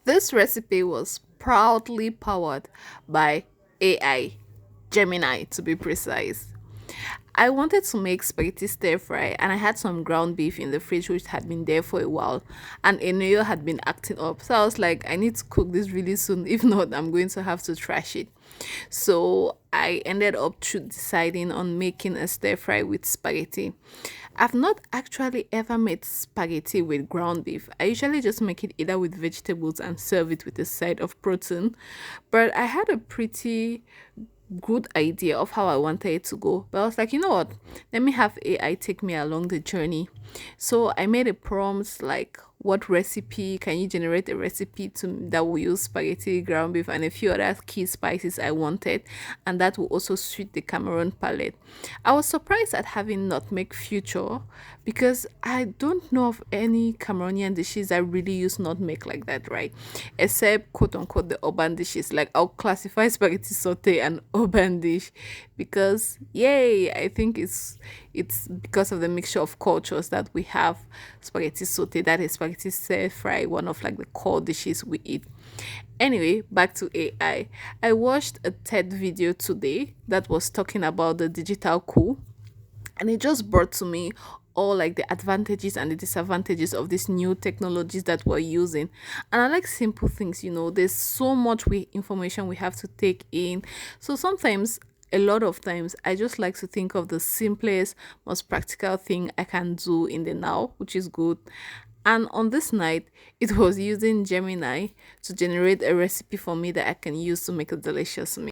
This recipe was proudly powered by AI, Gemini to be precise. I wanted to make spaghetti stir fry and I had some ground beef in the fridge which had been there for a while and Eneo had been acting up. So I was like, I need to cook this really soon. If not, I'm going to have to trash it. So I ended up deciding on making a stir fry with spaghetti. I've not actually ever made spaghetti with ground beef. I usually just make it either with vegetables and serve it with a side of protein. But I had a pretty good idea of how I wanted it to go. But I was like, you know what? Let me have AI take me along the journey. So I made a prompt like, what recipe can you generate a recipe to that will use spaghetti, ground beef, and a few other key spices I wanted, and that will also suit the Cameroon palate. I was surprised at having nutmeg future because I don't know of any Cameroonian dishes that really use nutmeg like that, right? Except quote unquote the urban dishes. Like I'll classify spaghetti saute an urban dish because yay, I think it's because of the mixture of cultures that we have spaghetti saute, that is spaghetti stir fry, one of like the core dishes we eat. Anyway, back to AI. I watched a TED video today that was talking about the digital coup, and it just brought to me all like the advantages and the disadvantages of these new technologies that we're using. And I like simple things, there's so much information we have to take in. So sometimes, a lot of times, I just like to think of the simplest, most practical thing I can do in the now, which is good. And on this night, it was using Gemini to generate a recipe for me that I can use to make a delicious meal.